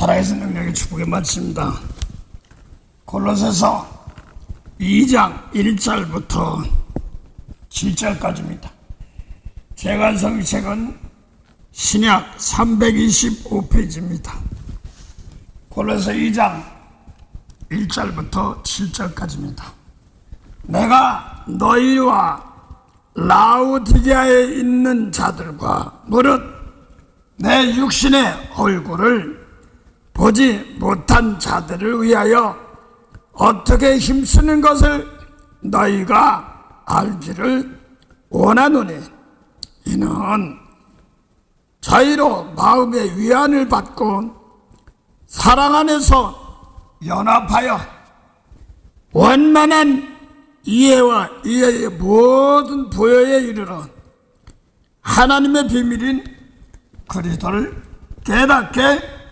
살아계신 능력의 축복의 말씀입니다. 골로새서 2장 1절부터 7절까지입니다. 제가 성경책은 신약 325페이지입니다. 골로새 2장 1절부터 7절까지입니다. 내가 너희와 라우디게아에 있는 자들과 무릇 내 육신의 얼굴을 보지 못한 자들을 위하여 어떻게 힘쓰는 것을 너희가 알기를 원하노니, 이는 저희로 마음의 위안을 받고 사랑 안에서 연합하여 원만한 이해와 이해의 모든 보혈에 이르러 하나님의 비밀인 그리스도를 깨닫게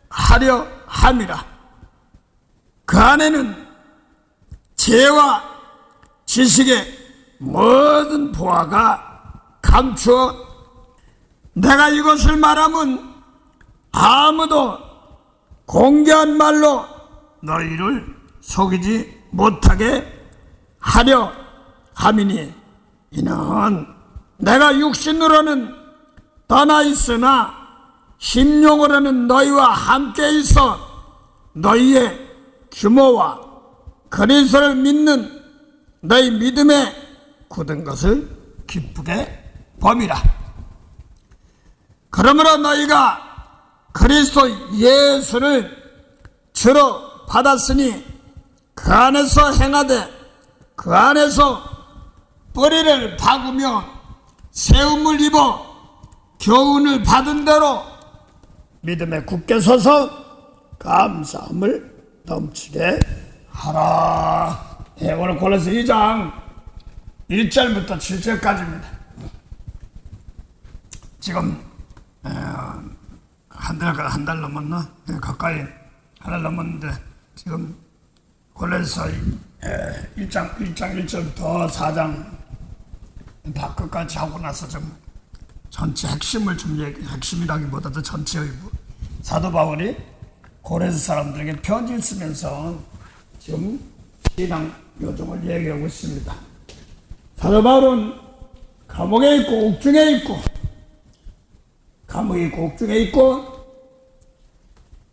하려 함이라. 그 안에는 지혜와 지식의 모든 보화가 감추어 내가 이것을 말하면 아무도 공개한 말로 너희를 속이지 못하게 하려 함이니, 이는 내가 육신으로는 떠나 있으나 심령으로는 너희와 함께 있어 너희의 규모와 그리스도를 믿는 너희 믿음에 굳은 것을 기쁘게 봄이라. 그러므로 너희가 그리스도 예수를 주로 받았으니 그 안에서 행하되 그 안에서 뿌리를 박으며 세움을 입어 교훈을 받은 대로 믿음에 굳게 서서 감사함을 넘치게 하라. 오늘 골로새 2장 1절부터 7절까지입니다. 지금 한 달 넘었나? 가까이 한 달 넘었는데 지금 골로새 1장 1절부터 4장 다 끝까지 하고 나서 좀 전체 핵심을 좀 핵심이라기보다도 전체의 사도 바울이 고레스 사람들에게 편지를 쓰면서 지금 신앙 요정을 얘기하고 있습니다. 사도 바울은 감옥에 있고 옥중에 있고, 감옥에 있고 옥중에 있고,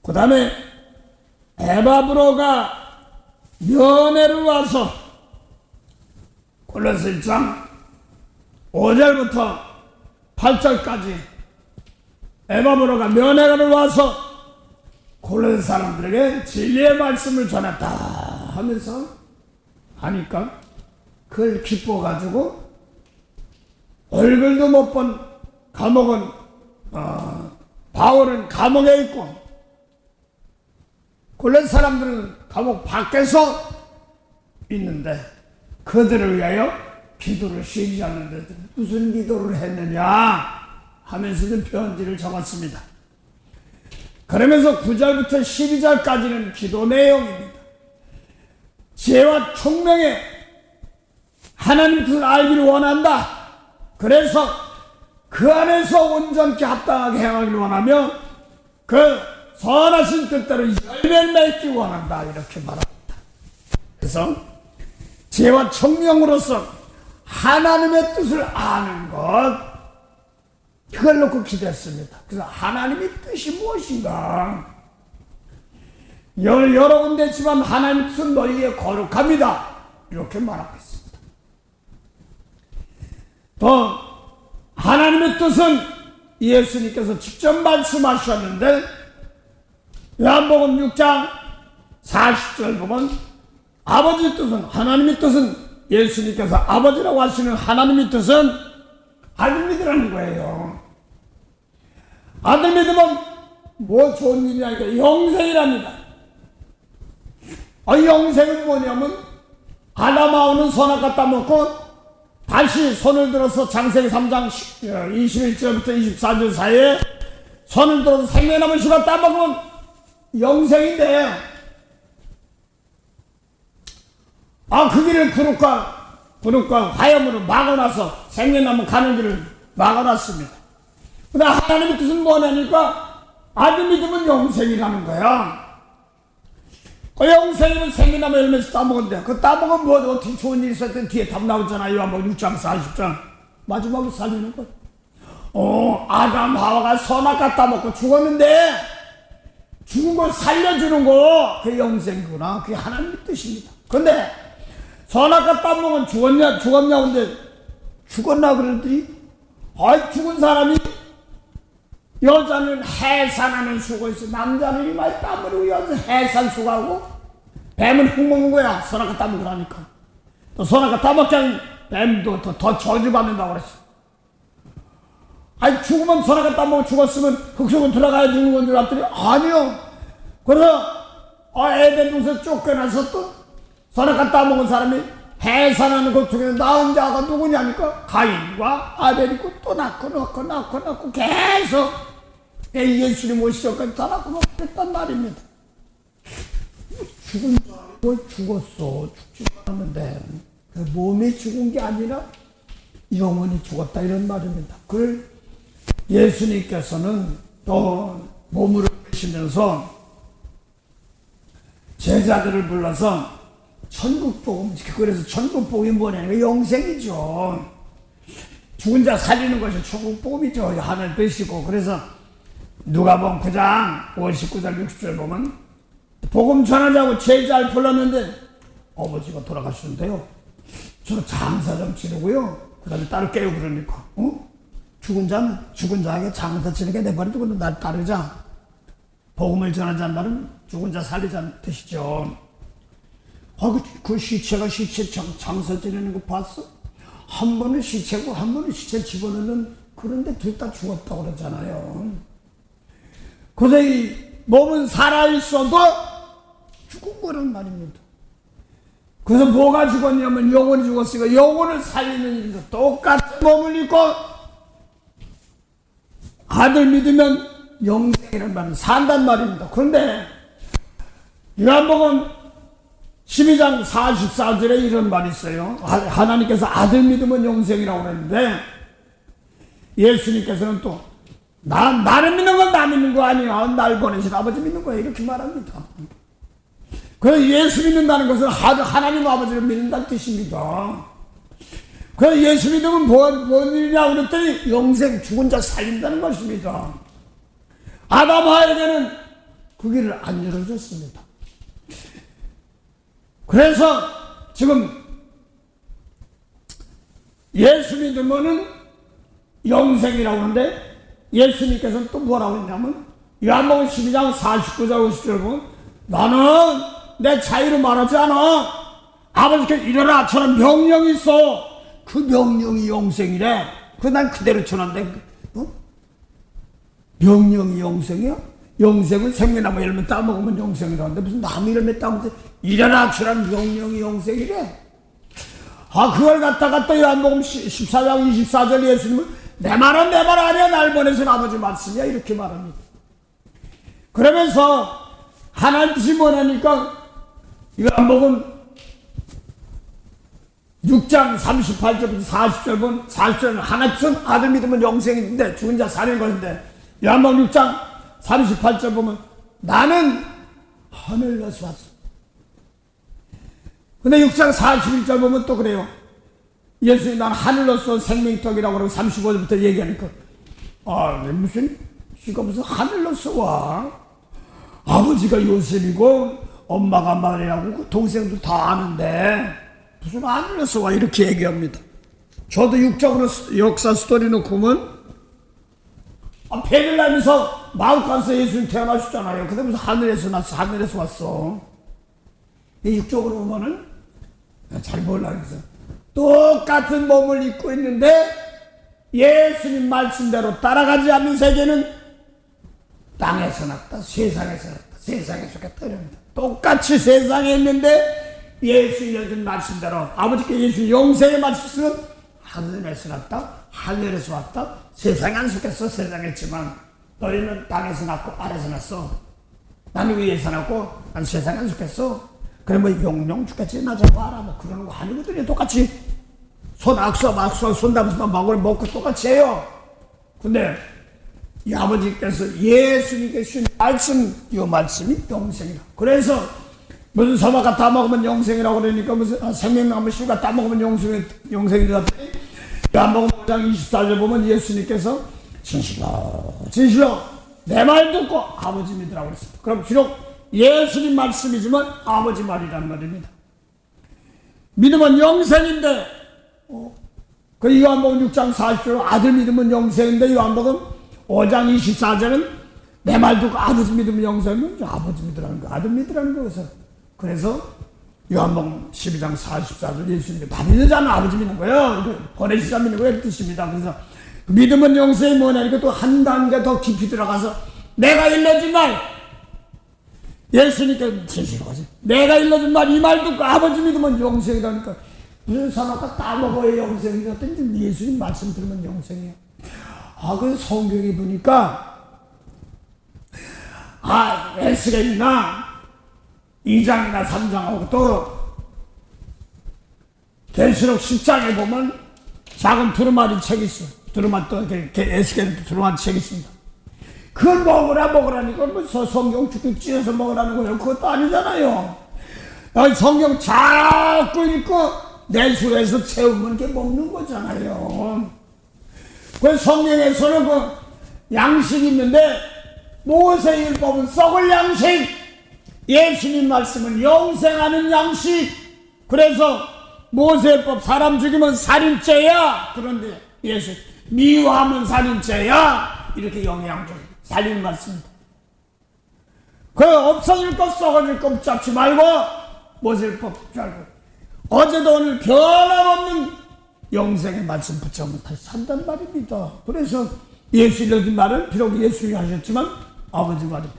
그 다음에 에바브로가 면회를 와서 골로새 1장 5절부터 8절까지 에바브로가 면회를 와서 골로새 사람들에게 진리의 말씀을 전했다 하면서 하니까 그걸 기뻐가지고 얼굴도 못 본 감옥은 바울은 감옥에 있고 골로새 사람들은 감옥 밖에서 있는데 그들을 위하여 기도를 쉬지 않는데 무슨 기도를 했느냐 하면서 편지를 적었습니다. 그러면서 9절부터 12절까지는 기도 내용입니다. 지혜와 총명에 하나님 뜻을 알기를 원한다. 그래서 그 안에서 온전케 합당하게 행하기를 원하며 그 선하신 뜻대로 열매를 맺기 원한다. 이렇게 말합니다. 그래서 지혜와 총명으로서 하나님의 뜻을 아는 것, 그걸 놓고 기도했습니다. 그래서 하나님의 뜻이 무엇인가? 여러 군데 있지만 하나님의 뜻은 너희의 거룩합니다. 이렇게 말하고 있습니다. 또 하나님의 뜻은 예수님께서 직접 말씀하셨는데 요한복음 6장 40절 보면 아버지의 뜻은, 하나님의 뜻은, 예수님께서 아버지라고 하시는 하나님의 뜻은 아들 믿으라는 거예요. 아들 믿으면 뭐 좋은 일이 아니라 영생이랍니다. 영생은 뭐냐면 아담하고는 선악과 따먹고 다시 손을 들어서 창세기 3장 21절부터 24절 사이에 손을 들어서 생명나무 씨가 따먹으면 영생인데, 그 길을 구름과 화염으로 막아놔서 생명나무 가는 길을 막아놨습니다. 그러나 하나님의 뜻은 뭐냐니까 아들 믿으면 영생이라는 거야. 그 영생이면 생기나무 열매에서 따먹은데 그 따먹으면 뭐 어떻게 좋은 일이 있었든 뒤에 답 나오잖아요. 요한복음 6장 40장 마지막으로 살리는 거. 아담 하와가 선악과 따먹고 죽었는데 죽은 걸 살려주는 거 그게 영생이구나. 그게 하나님의 뜻입니다. 근데 선악과 따먹은 죽었냐 근데 죽었나 그러더니 죽은 사람이 여자는 해산하는 수고 있어. 남자는 이마에 땀 흘리고 여자 해산 수고하고 뱀은 흙 먹는 거야. 선악과 따먹으라니까. 또 선악과 따먹자니 뱀도 더 저주받는다고 그랬어. 죽으면 선악과 따먹고 죽었으면 흙속은 들어가야 죽는 건 줄 알았더니 아니요. 그래서 에덴 동산 쫓겨나서 또 선악과 따먹은 사람이 해산하는 것 중에 낳은 자가 누구냐니까 가인과 아벨이고 또 낳고 계속 예수님 오시기까지 다 낳고 그랬단 말입니다. 죽은 사람이 죽었어. 죽지 않았는데 그 몸이 죽은 게 아니라 영혼이 죽었다 이런 말입니다. 그걸 예수님께서는 또 몸으로 계시면서 제자들을 불러서 천국복음, 그래서 천국복음이 뭐냐면 영생이죠. 죽은 자 살리는 것이 천국복음이죠. 하늘 뜻이고. 그래서 누가복음 9장 59절 60절 보면 복음 전하자고 제자를 불렀는데 아버지가 돌아가시는데요. 저 장사 좀 치르고요. 그 다음에 따로 깨우 그러니까 죽은 자에게 장사 치르게 내버려두고 날 따르자. 복음을 전하자는 말은 죽은 자 살리자는 뜻이죠. 그 시체 장사 지내는 거 봤어? 한 번은 시체고 한 번은 시체 집어넣는 그런데 둘 다 죽었다고 그러잖아요. 그래서 이 몸은 살아있어도 죽은 거란 말입니다. 그래서 뭐가 죽었냐면 영혼이 죽었으니까 영혼을 살리는 일도 똑같은 몸을 입고 아들 믿으면 영생이라는 말은 산단 말입니다. 그런데 요한복음 12장 44절에 이런 말이 있어요. 하나님께서 아들 믿으면 영생이라고 그랬는데 예수님께서는 또 나를 믿는 건 나 믿는 거 아니야. 날 보내신 아버지 믿는 거야. 이렇게 말합니다. 그래서 예수 믿는다는 것은 하나님 아버지를 믿는다는 뜻입니다. 그래서 예수 믿으면 뭔 일이냐 그랬더니 영생 죽은 자 살린다는 것입니다. 아담 하에게는 그 길을 안 열어줬습니다. 그래서 지금 예수 믿으면은 영생이라고 하는데 예수님께서는 또 뭐라고 했냐면 요한복음 12장 49절 50절 보면 나는 내 자유로 말하지 않아. 아버지께 일어나 저런 명령이 있어. 그 명령이 영생이래. 난 그대로 전한데 명령이 영생이야? 영생은 생명나무 열매 따먹으면 영생이라는데 무슨 나무 열매 따먹으면 일어나 주라는 명령이 영생이래. 그걸 갖다가 또 요한복음 14장 24절 예수님은 내 말은 내 말 아니야. 날 보내신 아버지 말씀이야. 이렇게 말합니다. 그러면서 하나님 뜻이 뭐냐니까 요한복음 6장 38절부터 40절 보면 40절은 하나님 뜻은 아들 믿으면 영생인데 죽은 자 사는 것인데 요한복음 6장 38절 보면 나는 하늘에서 왔어. 근데 6장 41절 보면 또 그래요. 예수님 난 하늘로서 생명의 떡이라고 그러고 35절부터 얘기하니까 무슨 씨가 무슨 하늘로서 와. 아버지가 요셉이고 엄마가 마리아고 그 동생도 다 아는데 무슨 하늘로서 와 이렇게 얘기합니다. 저도 육적으로 역사 스토리 놓고 보면 베들레헴에서 마을간에서 예수님 태어나셨잖아요. 근데 무슨 하늘에서 났어. 하늘에서 왔어. 이 육적으로 보면은 잘 몰라. 그래서 똑같은 몸을 입고 있는데 예수님 말씀대로 따라가지 않는 세계는 땅에서 났다. 세상에서 났다. 세상에 속했다. 이럽니다. 똑같이 세상에 있는데 예수님 말씀대로 아버지께 예수 영생의 말씀은 하늘에서 났다. 하늘에서 왔다. 세상에 안 속했어. 세상에 있지만 너희는 땅에서 났고 아래에서 났어. 나는 위에서 났고 난 세상에 안 속했어. 그래 뭐 영영 죽겠지 나 저거 알아 뭐 그러는 거 아니거든요. 똑같이 손 악수하면 손 담으면 먹을 먹고 똑같이 해요. 근데 이 아버지께서 예수님께 주신 말씀, 이 말씀이 영생이라. 그래서 무슨 서마가 다 먹으면 영생이라고 그러니까 무슨 생명나무 씨가 다 먹으면 영생이라. 요한복음 5장 24절 보면 예수님께서 진실로 내 말 듣고 아버지 믿으라고 그랬습니다. 그럼 비록 예수님 말씀이지만 아버지 말이란 말입니다. 믿으면 영생인데 그 요한복음 6장 40절 아들 믿으면 영생인데 요한복음 5장 24절은 내 말 듣고 아버지 믿으면 영생이면 아버지 믿으라는 거, 아들 믿으라는 거여서. 그래서 요한복음 12장 44절 예수님이 다 믿는 자는 아버지 믿는 거예요. 보내시자 믿는 거예요. 뜻입니다. 그래서 믿으면 영생이 뭐냐니까 또 한 단계 더 깊이 들어가서 내가 일러준 말, 예수님께 진실하지. 내가 일러준 말, 이 말 듣고 아버지 믿으면 영생이라니까. 무슨 사람과 따먹어야 영생이라든지 예수님 말씀 들으면 영생이에요. 그 성경에 보니까 에스겔이나 2장이나 3장하고 또 계시록 10장에 보면 작은 두루마리 책이 있어. 두루마리 또 에스겔도 두루마리 책이 있습니다. 그걸 먹으라니까 뭐 성경 쭉쭉 찢어서 먹으라는 거예요. 그것도 아니잖아요. 성경 자꾸 읽고 내 술에서 채우면 이렇게 먹는 거잖아요. 그 성경에서는 그 양식이 있는데 모세율법은 썩을 양식, 예수님 말씀은 영생하는 양식. 그래서 모세율법 사람 죽이면 살인죄야. 그런데 예수 미워하면 살인죄야. 이렇게 영향적 살린 말씀입니다. 그 없어질 것 썩어질 것 잡지 말고 모세율법 잡고 어제도 오늘 변함없는 영생의 말씀 붙잡으면 다시 산단 말입니다. 그래서 예수 일러준 말은 비록 예수님이 하셨지만 아버지 말입니다.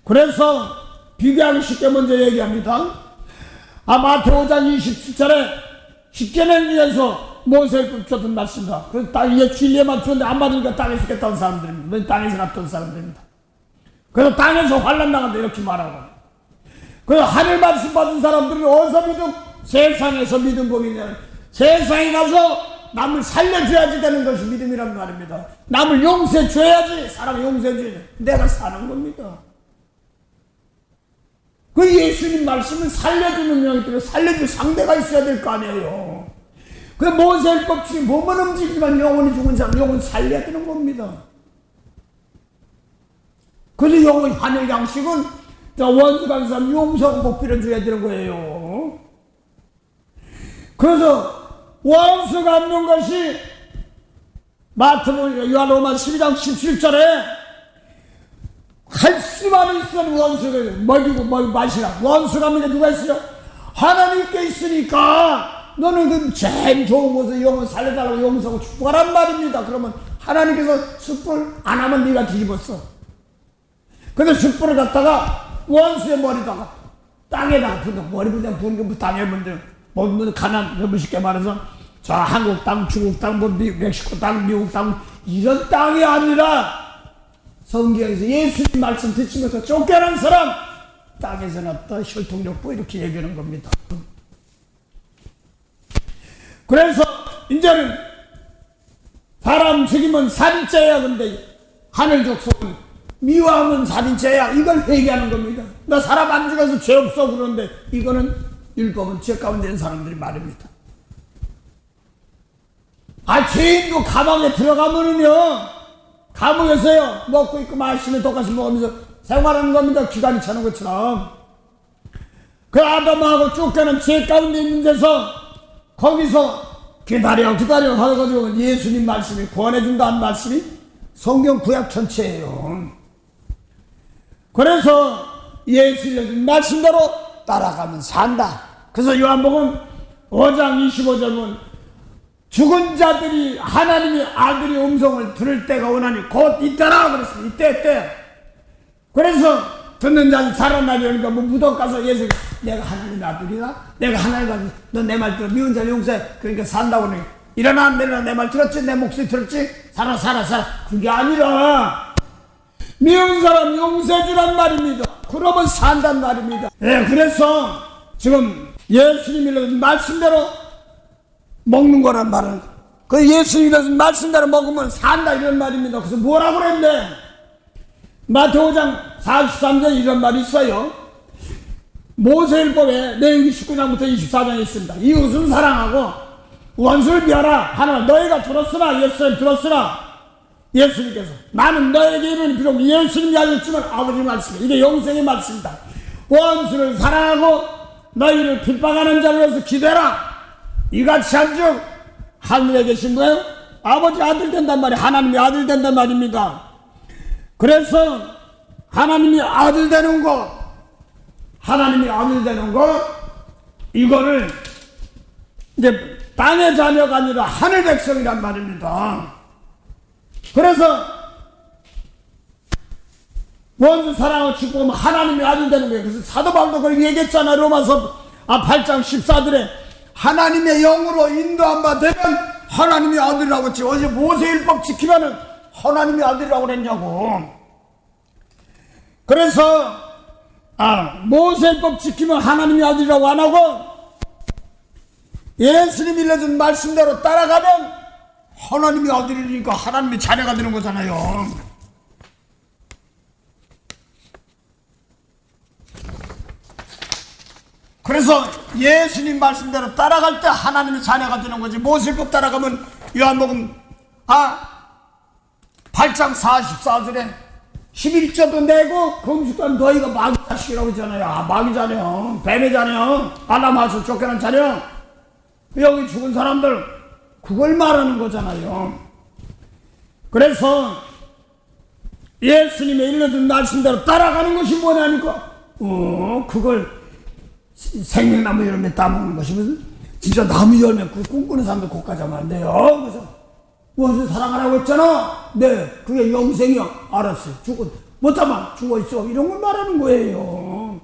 그래서 비교하기 쉽게 먼저 얘기합니다. 마태오 5장 27절에 십계명 중에서 모세율법 줬던 말씀이다. 그래서 땅에 진리에만 줬는데 안 받으니까 땅에서 깼다는 사람들입니다. 땅에서 났던 사람들입니다. 그래서 땅에서 환난 나간다 이렇게 말하고. 그래서 하늘 말씀 받은 사람들은 어디서 믿음? 세상에서 믿음 법이냐. 세상에 가서 남을 살려줘야지 되는 것이 믿음이란 말입니다. 남을 용서해줘야지, 사람 용서해줘야지 내가 사는 겁니다. 그 예수님 말씀은 살려주는 영이기 때문에 살려줄 상대가 있어야 될 거 아니에요. 그 모세율법 중에 몸은 움직이지만 영혼이 죽은 사람, 영혼 살려야 되는 겁니다. 그래서 영혼 하늘 양식은 원수 간 사람 용서하고 복비를 줘야 되는 거예요. 그래서 원수 갚는 것이 마태복음 요한복음 12장 17절에 할 수만 있으면 원수를 먹이고 마시라. 원수 갚는 게 누가 있어요? 하나님께 있으니까 너는 그 제일 좋은 곳에 영혼 살려달라고 용서하고 축복하란 말입니다. 그러면 하나님께서 숯불 안 하면 네가 뒤집었어. 근데 숯불을 갖다가 원수의 머리다가 땅에다가 부는 머리 그냥 부는 게 땅에 문제. 뭐 가난 너무 쉽게 말해서 저 한국 땅, 중국 땅, 멕시코 땅, 미국 땅 이런 땅이 아니라 성경에서 예수님 말씀 듣지면서 쫓겨난 사람 땅에서 났다 혈통력부 이렇게 얘기하는 겁니다. 그래서 이제는 사람 죽이면 살인죄야. 근데 하늘 족속은 미워하면 살인죄야. 이걸 얘기하는 겁니다. 나 사람 안 죽여서 죄 없어 그러는데 이거는 율법은 죄 가운데 있는 사람들이 말입니다. 죄인도 감옥에 들어가면은요, 감옥에서요, 먹고 있고 마시면 똑같이 먹으면서 생활하는 겁니다. 기관이 차는 것처럼. 그 아담하고 쫓겨난 죄 가운데 있는 데서 거기서 기다려 하가지고 예수님 말씀이 구원해준다는 말씀이 성경 구약 전체예요. 그래서 예수님 말씀대로 따라가면 산다. 그래서 요한복음 5장 25절은 죽은 자들이 하나님의 아들의 음성을 들을 때가 오나니 곧 이때라 그랬습니다. 이때. 그래서 듣는 자는 살아나리 오니까 뭐 무덤 가서 예수 내가 하나님의 아들이다. 내가 하나님의 아들. 너 내 말 들어. 미운 자 용서해. 그러니까 산다고 그러니 일어나 내 말 들었지? 내 목소리 들었지? 살아. 그게 아니라 미운 사람 용서해 주란 말입니다. 그러면 산단 말입니다. 그래서 지금 예수님이 말씀대로 먹는 거란 말은 그 예수님이 말씀대로 먹으면 산다 이런 말입니다. 그래서 뭐라고 그랬네? 마태오장 43절 이런 말이 있어요. 모세율법에 내용이 19장부터 24장에 있습니다. 이웃은 사랑하고 원수를 미워하라 하나 너희가 들었으나 예수님 들었으나 예수님께서 나는 너에게 이르니 비록 예수님이 알렸지만 아버지 말씀이 이게 영생의 말씀이다. 원수를 사랑하고 너희를 핍박하는 자로서 기대라. 이같이 한즉 하늘에 계신 거예요. 아버지 아들 된단 말이에요. 하나님이 아들 된단 말입니다. 그래서 하나님이 아들 되는 거 이거를 이제 땅의 자녀가 아니라 하늘 백성이란 말입니다. 그래서 원수 사랑을 축복하면 하나님이 아들 되는 거예요. 그래서 사도 바울도 그걸 얘기했잖아요. 로마서 8장 14절에 하나님의 영으로 인도한 바 되면 하나님의 아들이라고 했지. 어제 모세율법 지키면은 하나님의 아들이라고 그랬냐고. 그래서 모세율법 지키면 하나님의 아들이라고 안 하고 예수님이 일러준 말씀대로 따라가면 하나님의 아들이니까 하나님의 자녀가 되는 거잖아요. 그래서 예수님 말씀대로 따라갈 때 하나님의 자녀가 되는 거지. 모세율법 따라가면 요한복음 8장 44절에 11조도 내고 금식도 너희가 마귀 자식이라고 했잖아요. 마귀 자녀, 뱀의 자녀, 아담하서 쫓겨난 자녀, 여기 죽은 사람들 그걸 말하는 거잖아요. 그래서 예수님의 일러준 말씀대로 따라가는 것이 뭐냐니까 그걸 생명나무 열매 따먹는 것이 무슨 진짜 나무 열매 꿈꾸는 사람들 거기까지 하면 안 돼요. 그래서 원수 사랑하라고 했잖아. 네, 그게 영생이요. 알았어요. 못하면 죽어있어. 이런 걸 말하는 거예요.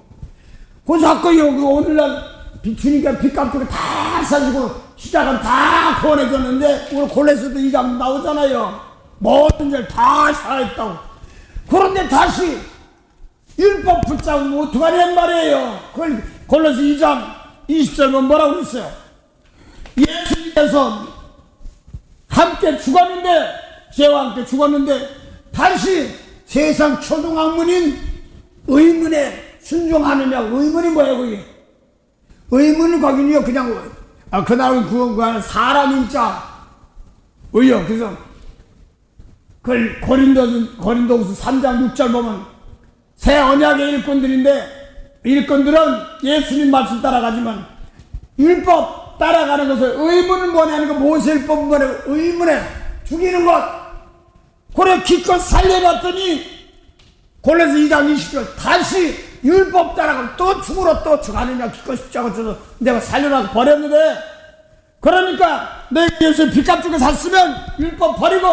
그 자꾸 여기 오늘날 비추니까 빚값도 다 사주고 시작은 다 구원해줬는데 오늘 골레스도 이 장 나오잖아요. 모든 일 다 살아있다고. 그런데 다시 율법 붙잡으면 어떡하냐는 말이에요. 그걸 골레스 2장 20절은 뭐라고 그랬어요? 예수님께서 함께 죽었는데 죄와 함께 죽었는데 다시 세상 초등학문인 의문에 순종하느냐. 의문이 뭐예요 그게? 의문은 거기는요 그냥 그날 구원구하는 사람인자 의요. 그래서 그걸 고린도후서 3장 6절 보면 새 언약의 일꾼들인데 일꾼들은 예수님 말씀 따라가지만 율법 따라가는 것을 의문은 뭐냐는 거. 모세율법은 뭐냐고 의문에 죽이는 것. 그래 기껏 살려놨더니 골레서 2장 20절 다시 율법 따라가면 또 죽으러 또 죽하느냐. 기껏 십자가 져서 내가 살려놔서 버렸는데 그러니까 내가 예수의 빚값 주고 샀으면 율법 버리고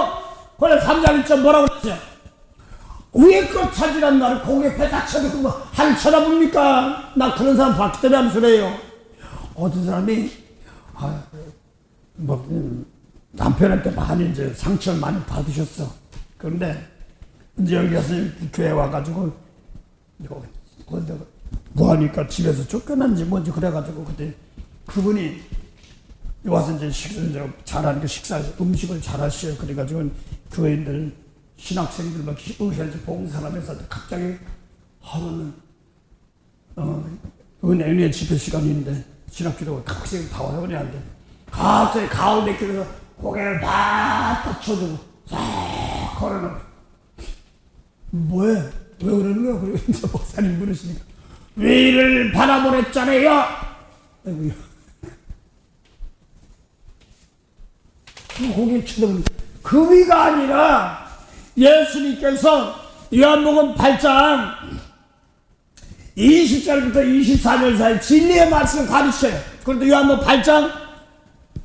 골레서 3장 1절 뭐라고 그랬어요? 위에 것 찾으란 말을 공에 배다 쳐도 그거 한 쳐다봅니까? 나 그런 사람 봤기 때문에 하는 소리예요. 어떤 사람이 남편한테 많이 이제 상처를 많이 받으셨어. 그런데 이제 여기 가서 교회 와가지고 뭐 하니까 집에서 쫓겨난지 뭔지 그래가지고 그때 그분이 와서 이제 잘하는 그 식사 음식을 잘하셔요. 그래가지고 교회인들 신학생들 막 의회에서 봉사하면서 갑자기 하루는 은혜 집회 시간인데 신학기도 학생이 다 와서 은혜한데 갑자기 가운데 길에서 고개를 바짝 쳐주고 싹 걸어놓고 뭐해? 왜 그러는 거야? 그리고 이제 목사님 물으시니까 위를 바라보랬잖아요. 아이고야. 고개를 쳐다보니까 그 위가 아니라 예수님께서 요한복음 8장 20절부터 24절 사이 진리의 말씀을 가르쳐요. 그런데 요한복음 8장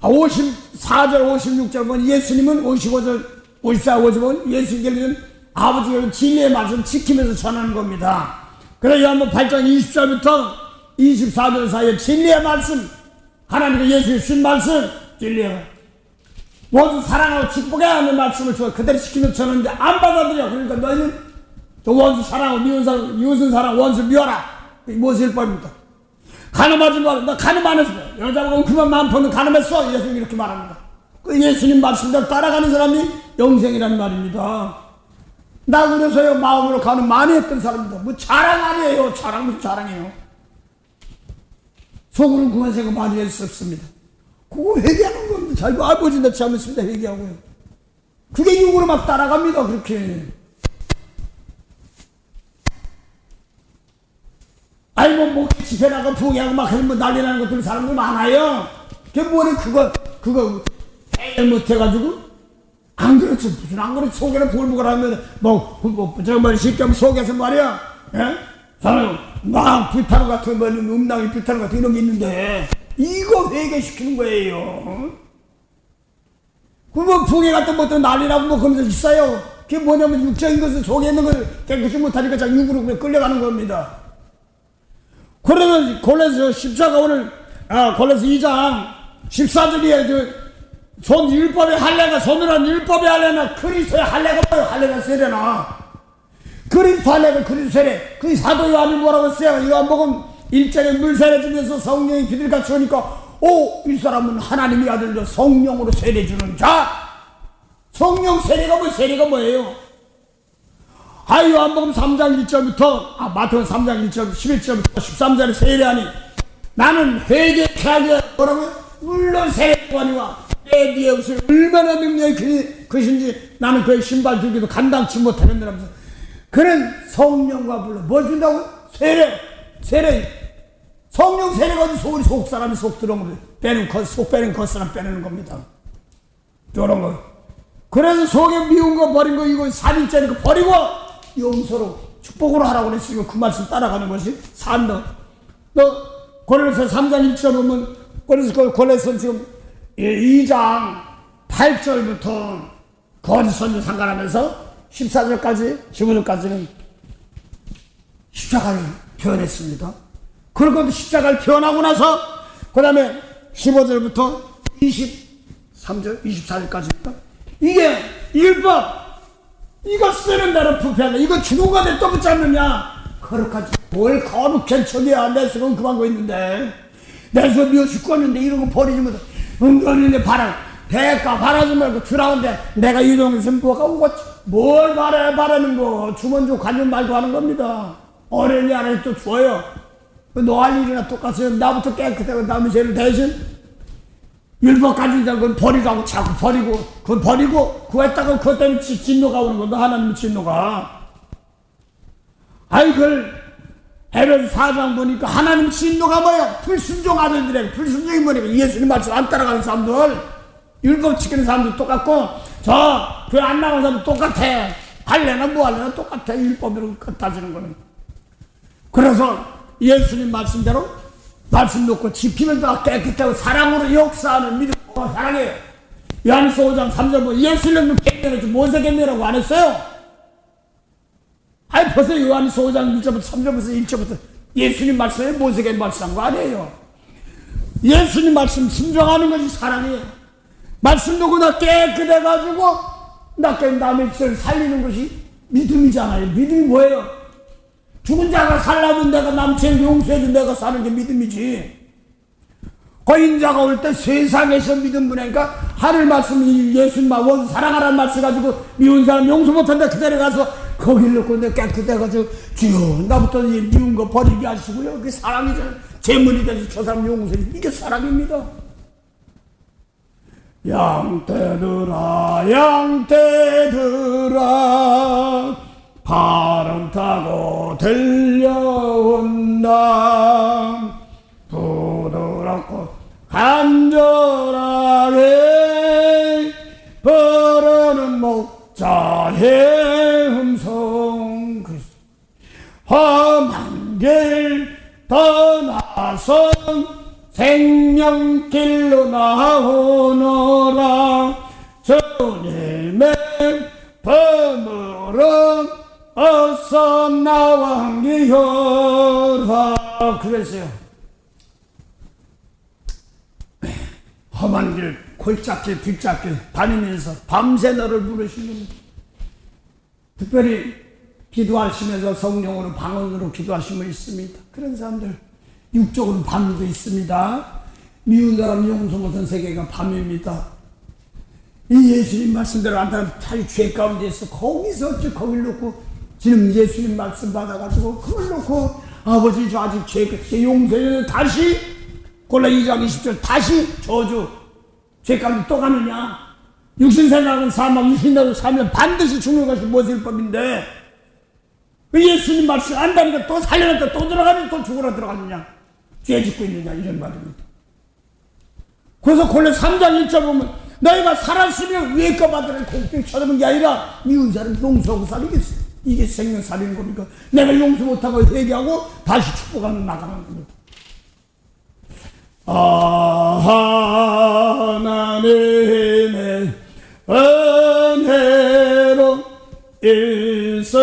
54절 56절 보면 예수님은 55절 54, 55절 예수님께서는 아버지가 진리의 말씀 지키면서 전하는 겁니다. 그래서 요한복음 8장 20절부터 24절 사이에 진리의 말씀 하나님과 예수의 신 말씀 진리의 말씀 원수 사랑하고 축복해야 하는 말씀을 줘 그대로 시키면서 전하는데 안 받아들여. 그러니까 너희는 저 원수 사랑하고 미운 사람, 이웃은 사랑, 원수 미워라. 모세율법입니다. 가늠하지 마라. 너 가늠 안 했어. 여자보고 그만 마음 버는 가늠했어. 예수님 이렇게 말합니다. 그 예수님 말씀대로 따라가는 사람이 영생이란 말입니다. 나 그래서요 마음으로 가는 많이 했던 사람입니다. 뭐 자랑 아니에요. 자랑 무슨 자랑이에요. 속으로는 그만 생각 많이 했었습니다. 그거 회개하는 겁니다. 자기 아버지 나 잘못했습니다 회개하고요. 그게 육으로 막 따라갑니다. 그렇게. 아니 뭐 집회 나가 부흥하고 막 해서 뭐 난리 나는 것들 사람들 많아요. 그게 뭐래 그거 해결 못해가지고 안 그렇지 무슨 안 그렇지 속에는 볼복을 하면 정말 쉽게 하면 속에서 말이야 예? 저는 막 불타는 것 같은 뭐 음낭이 불타는 것 같은 이런 게 있는데 이거 회개시키는 거예요. 그뭐 부흥회 같은 것도 난리나고 뭐 그러면서 있어요. 그게 뭐냐면 육적인 것을 속에 있는 것을 깨끗이 못하니까 자꾸 육으로 그냥 끌려가는 겁니다. 그래서 골로새 십자가 오늘 골로새 2장 14절에 손 율법의 할례가 손으로 한 율법의 할례나 그리스도의 할례가 뭐예요? 할례가 세례나 그리스도 할례가 그리스도 세례. 그 사도 요한이 뭐라고 했어요? 요한복음 1장에 물 세례 주면서 성령이 비둘기같이 오니까 이 사람은 하나님의 아들로 성령으로 세례 주는 자. 성령 세례가 뭐예요? 요한복음 3장 1절부터 마태복음 3장 1절 11절부터 13절에 세례하니 나는 회개케 뭐라고요? 물론 세례관이와 내 뒤에 없을 얼마나 능력이 크신지 나는 그의 신발 들기도 감당치 못하는데라면서 그는 성령과 불러 뭘 준다고? 세례 성령 세례가 어디 속 사람이 속 들어오면 속 빼는 겉사람 빼내는 겁니다. 이런 거. 그래서 속에 미운 거 버린 거 이거 살인죄니까 버리고 용서로 축복으로 하라고 그랬으니까 그 말씀 따라가는 것이 산다. 너 골로새 3장 1절 보면 골로새 지금 2장 8절부터 거짓 선지 상관하면서 14절까지 15절까지는 십자가를 표현했습니다. 그리고 십자가를 표현하고 나서 그 다음에 15절부터 23절 24절까지입니다. 이게 율법 이거 쓰는 대로 부패한다. 이거 주도가 돼 또 붙지 않느냐. 거룩하지 뭘 거룩한 척이야. 내 속은 그만 거 있는데 내 속 미워 죽겠는데 이런 거 버리지 못해. 은근히 대가 바라지 말고 주라는데 내가 이 정도면 뭐가 오겠지. 뭘 바라는 거 주먼주 관념 말도 하는 겁니다. 어른이 안 해도 또 줘요. 너 할 일이나 똑같아요. 나부터 깨끗하고 남의 죄를 대신 율법 가진 자는 버리라고 자꾸 버리고 그걸 버리고 그거 했다가 그것 때문에 진노가 오는 거다. 하나님의 진노가. 그걸 에베소 4장 보니까 하나님 진노가 뭐야? 불순종 아들들에게. 불순종이 뭐냐면 예수님 말씀 안 따라가는 사람들, 율법 지키는 사람도 똑같고 저 교회 안 나가는 사람도 똑같아. 할래나 뭐 할래나 똑같아. 율법으로 따지는 거는. 그래서 예수님 말씀대로 말씀 놓고 지키면 더 깨끗하고 사랑으로 역사하는 믿음. 사랑해요. 요한일서 5장 3절 보면 예수님은 갱년했지 모세 갱년이라고 안 했어요. 벌써 요한일서 5장 1절부터 3절부터 1절부터 예수님 말씀에 모세 갱년 말씀한 거 아니에요. 예수님 말씀 순종하는 것이 사랑이에요. 말씀 놓고 나 깨끗해가지고 나 남의 죄를 살리는 것이 믿음이잖아요. 믿음이 뭐예요? 죽은 자가 살라면 내가 남죄를 용서해준 내가 사는 게 믿음이지. 거인자가 올 때 세상에서 믿음 보내니까 하늘 말씀 예수님 원 사랑하라는 말씀 가지고 미운 사람 용서 못한다 그대로 가서 거기를 놓고 내가 깨끗해가지고 주여 나부터 미운 거 버리게 하시고요. 그게 사랑이잖아요. 재물이 돼서 저 사람 용서해. 이게 사랑입니다. 양떼들아 양떼들아 바람 타고 들려온다. 부드럽고 간절하게 부르는 목자의 음성. 험한 길 떠나서 생명길로 나오너라. 주님의 품으로 어서 나와 함께하라. 그랬어요. 험한 길 골짜기 뒷잡기 다니면서 밤새 너를 부르시는, 특별히 기도하시면서 성령으로 방언으로 기도하신 분 있습니다. 그런 사람들 육적으로 밤도 있습니다. 미운 사람 용서 못한 세계가 밤입니다. 이 예수님 말씀대로 한다면 자기 죄 가운데 있어. 거기서 거길 놓고 지금 예수님 말씀 받아가지고 그걸 놓고 아버지 저 아직 죄 용서해 다시 골라 2장 20절 다시 저주 죄 가운데 또 가느냐. 육신 생각은 사망, 육신대로 살면 반드시 죽는 것이 모세율법인데 예수님 말씀 안다니까 또 살려놨다 또 들어가면 또 죽으러 들어가느냐. 죄 짓고 있느냐 이런 말입니다. 그래서 골라 3장 1절 보면 너희가 살았으면 위에 거 받으라 공평히 쳐다보는 게 아니라 미운 사람 용서하고 살리겠어. 이게 생명 살리는 겁니까? 내가 용서 못하고 회개하고 다시 축복하는 나가는 겁니다. 하나님의 은혜로 있을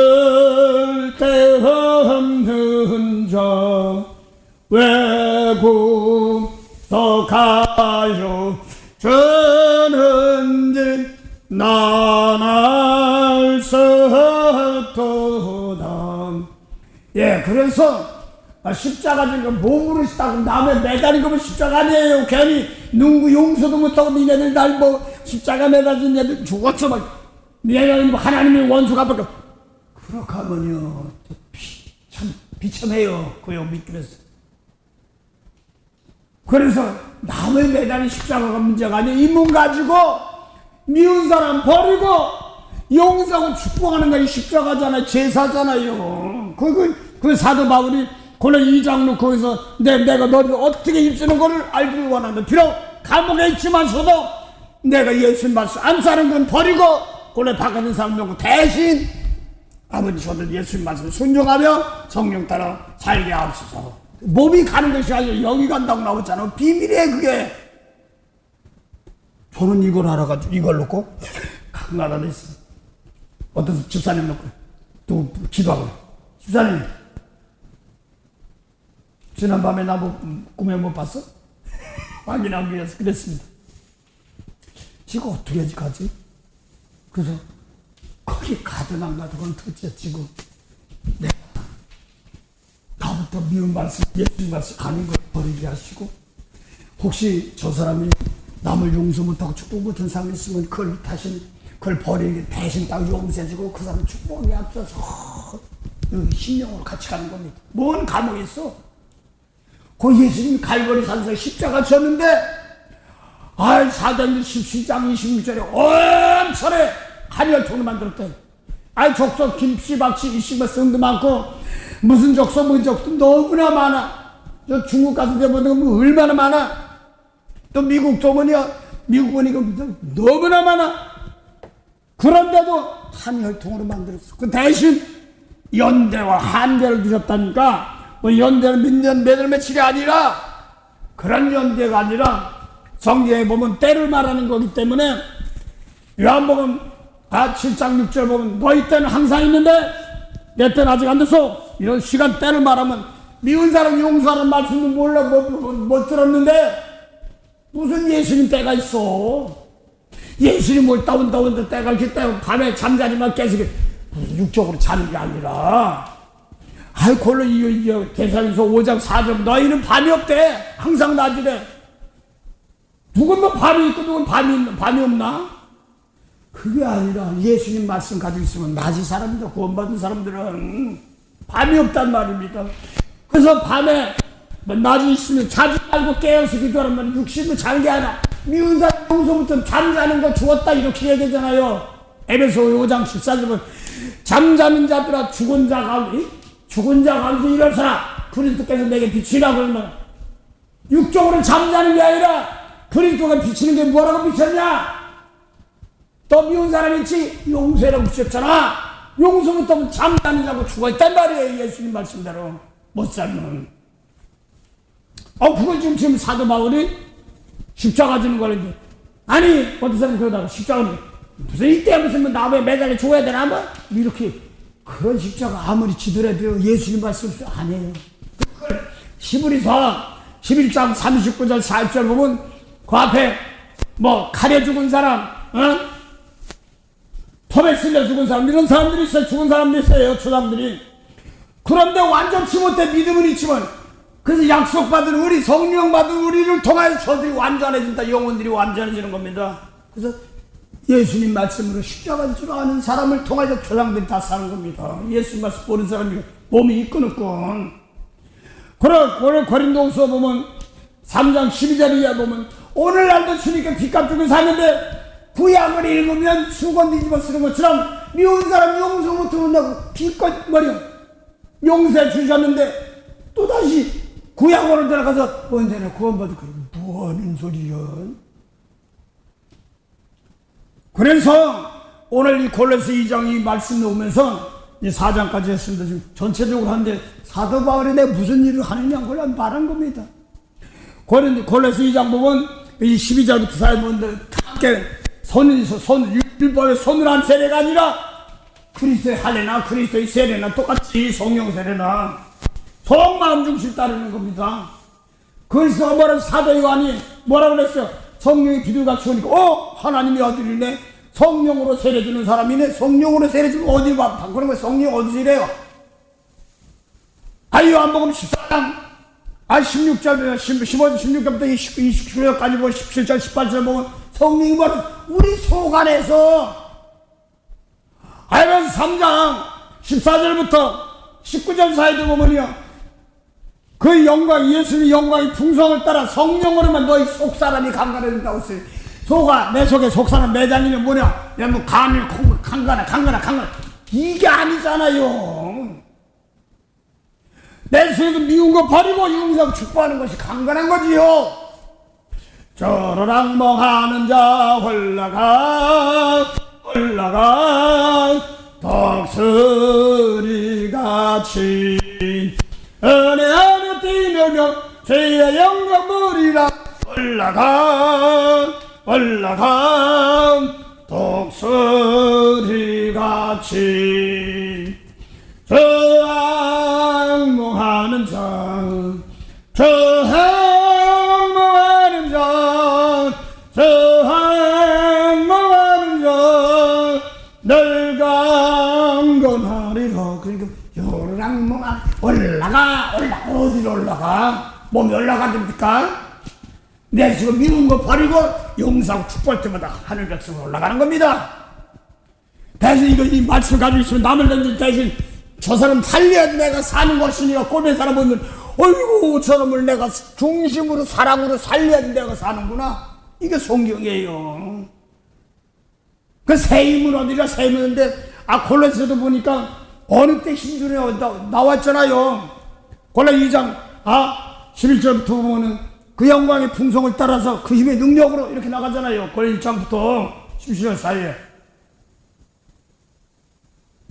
때 없는 자 외구속하여 주는지 난 알 수 없도다. 예, 그래서 십자가 지고 몸으로 있다고 남의 매달린 거면 십자가 아니에요. 괜히 누구 용서도 못하고 니네들 날 뭐 십자가 매달린 애들 죽었어 막 니네들 뭐 하나님의 원수가 밖에 그렇게 하면요 참 비참해요. 그요 믿기면서. 그래서 남의 매달린 십자가가 문제가 아니에요. 이 몸 가지고 미운 사람 버리고 용서하고 축복하는 것이 십자가잖아요. 제사잖아요. 그 사도 바울이 골라 2장 놓고 거기서 내가 너를 어떻게 입쓰는 것을 알기를 원한다. 비록 감옥에 있지만서도 내가 예수님 말씀 안 사는 건 버리고 골라 바깥에 사람 놓고 대신 아버지 저들 예수님 말씀 순종하며 성령 따라 살게 하옵소서. 몸이 가는 것이 아니라 영이 간다고 나오잖아. 비밀이에요 그게. 저는 이걸 알아가지고 이걸 놓고 강나라에 있어. 어떤 집사님 놓고 또 기도하고 집사님 지난밤에 나 꿈에 못 봤어? 확인하기 위해서 그랬습니다. 지금 어떻게 가지? 그래서 거기 가든 안 가든 그건 둘째 치고 내가 나부터 미운 말씀 예수님 말씀 가는 걸 버리게 하시고 혹시 저 사람이 남을 용서 못하고 축복 못한 사람이 있으면 그걸 버리게 대신 딱 용서해주고 그 사람 축복하게 앞서서 심령으로 같이 가는 겁니다. 뭔 감옥이 있어? 그 예수님이 갈보리 산에서 십자가 졌는데 사도행전 17장 26절에 엄청나게 한혈통을 만들었대. 족속 김씨 박씨 이씨가 성도 많고 무슨 족속 무슨 족속 너무나 많아. 저 중국 가서 대보면 얼마나 많아. 또 미국도 미국 보니까 너무나 많아. 그런데도 한혈통으로 만들었어. 그 대신 연대와 한대를 두셨다니까 뭐 연대는 몇 년, 몇 월, 며칠이 아니라 그런 연대가 아니라 성경에 보면 때를 말하는 거기 때문에 요한복음 7장 6절 보면 너희 때는 항상 있는데 내 때는 아직 안 됐어. 이런 시간 때를 말하면 미운 사람 용서하는 말씀도 몰라 못 들었는데 무슨 예수님 때가 있어. 예수님 뭘 따온다 때가 이렇게 때고 밤에 잠자리만 계속 육적으로 자는 게 아니라 골로 대사에서 5장 4절 너희는 밤이 없대. 항상 낮이래. 누군 뭐 밤이 있고 누군 밤이 없나? 그게 아니라 예수님 말씀 가지고 있으면 낮이 사람이다. 구원받은 사람들은 밤이 없단 말입니다. 그래서 밤에 낮이 있으면 자지 말고 깨어서 기도하면 육신도 자는 게 아니라 미운 사람 용서부터 잠자는 거 죽었다 이렇게 얘기하잖아요. 에베소 5장 14절 보면 잠자는 자들아 죽은 자 가운데 일어서라. 그리스도께서 내게 비치라. 그러면 육적으로 잠자는 게 아니라 그리스도가 비치는 게 뭐라고 비쳤냐? 또 미운 사람 있지? 용서라고 비쳤잖아. 용서부터 잠자는 자고 죽어있단 말이에요. 예수님 말씀대로 못 살면. 그걸 지금 사도 바울이 십자가 지는 거를 아니 어떤 사람이 그러다가 십자가는 무슨 이때 무슨 나무에 매달려 죽어야 되나 뭐 이렇게 그런 십자가 아무리 지더라도 예수님 말씀 아니에요. 히브리서 11장 39절 40절 보면 그 앞에 뭐 칼에 죽은 사람 톱에 쓸려 죽은 사람 이런 사람들이 있어요. 죽은 사람들이 있어요. 초장들이. 그런데 완전치 못해 믿음은 있지만 그래서 약속받은 우리 성령 받은 우리를 통하여 저들이 완전해진다. 영혼들이 완전해지는 겁니다. 그래서 예수님 말씀으로 십자가인 줄 아는 사람을 통해서 조상들이 다 사는 겁니다. 예수님 말씀 모르는 사람이 몸이 이끄는군. 그래 고린도후서 보면 3장 12절에 보면 오늘날도 주님께 빚값 주고 사는데 구약을 읽으면 수건 뒤집어 쓰는 것처럼 미운 사람 용서 못 들은다고 빚값 용서해 주셨는데 또다시 구약으로 들어가서 언제나 구원받을 거예요. 뭐 하는 소리야. 그래서 오늘 이 골로새 2장이 말씀 나오면서 이 4장까지 했습니다. 지금 전체적으로 하는데 사도 바울이 내가 무슨 일을 하느냐 그걸 말한 겁니다. 골로새 2장 보면 이 12절부터 사회분들 함께 율법의 손을 한 세례가 아니라 그리스도의 할례나 그리스도의 세례나 똑같이 성령 세례나 속마음 중심 따르는 겁니다. 그래서 뭐라고 사도 요한이 뭐라고 그랬어요? 성령이 비둘기같이 오니까 하나님의 아들이네. 성령으로 세례주는 사람이네. 성령으로 세례주면 어디 봐? 그런 거 성령 어디서 이래요? 요한복음 14장 16절 15절 16절부터 29절까지 보면 17절 18절 보면 성령이 뭐라 우리 속 안에서 그래서 3장 14절부터 19절 사이도 보면요 그 영광, 예수의 영광의 풍성을 따라 성령으로만 너희 속 사람이 강건해진다고 했어요. 내 속에 속 사람 매장이면 뭐냐? 뭐 간을 강건해. 이게 아니잖아요. 내 속에서 미운 거 버리고 용서하고 축복하는 것이 강건한 거지요. 저러랑멍하는 자 올라가 독수리같이 은혜 안에 뛰며 주의 영광 보리라 올라가 독수리같이 저항봉하는 자 늘 강건하리라. 그러니까 요랑몽아 올라가 어디로 올라가? 몸이 올라가됩니까? 내 지금 미운 거 버리고 용서하고 축복할 때마다 하늘 백성으로 올라가는 겁니다. 대신 이 말씀 가지고 있으면 남을 던진 대신 저 사람 살려야지 내가 사는 것이니까 꼴의 사람 보면 어이구 저 사람을 내가 중심으로 사랑으로 살려야지 내가 사는구나. 이게 성경이에요. 그 세임은 어디가 세임인데 골로새도 보니까 어느 때 힘주에 나왔잖아요. 골로 2장 11절부터 보면은 그 영광의 풍성을 따라서 그 힘의 능력으로 이렇게 나가잖아요. 골로 1장부터 17절 사이에.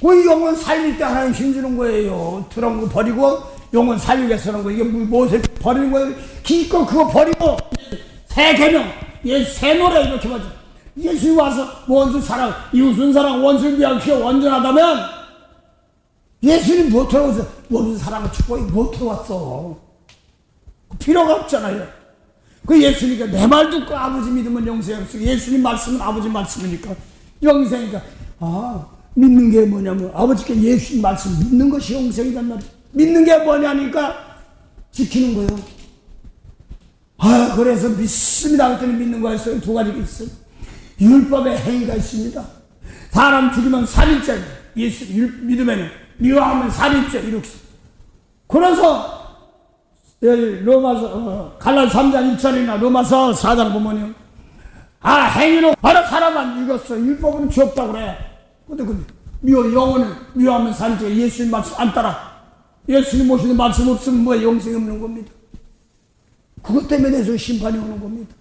그 영혼 살릴 때 하나님 힘주는 거예요. 더러운 거 버리고 영혼 살리게 하는 거. 이게 무엇을 버리는 거예요? 기껏 그거 버리고 새 계명, 새 노래 이렇게 맞아. 예수님 와서 원수 사랑, 이웃은 사랑, 원수를 위하여 키워 온전하다면 예수님 못 들어와서 원수 사랑을 축복이 못 들어왔어. 필요가 없잖아요. 그 예수니까 내 말 듣고 아버지 믿으면 영생이 없어. 예수님 말씀은 아버지 말씀이니까 영생이니까 믿는 게 뭐냐면 아버지께 예수님 말씀 믿는 것이 영생이란 말이야. 믿는 게 뭐냐니까 지키는 거예요. 그래서 믿습니다. 그랬더니 믿는 거가 있어요. 두 가지가 있어요. 율법의 행위가 있습니다. 사람 죽이면 살인죄, 예수 믿으면 미워하면 살인죄 이렇게. 그래서 로마서 갈라디아 3장 1절이나 로마서 4장 보면요. 행위로 바로 사람만 읽었어. 율법은 죄 없다고 그래. 근데 영혼은 미워하면 살인죄. 예수님 말씀 안 따라. 예수님 모시는 말씀 없으면 뭐에 영생이 없는 겁니다. 그것 때문에 저 심판이 오는 겁니다.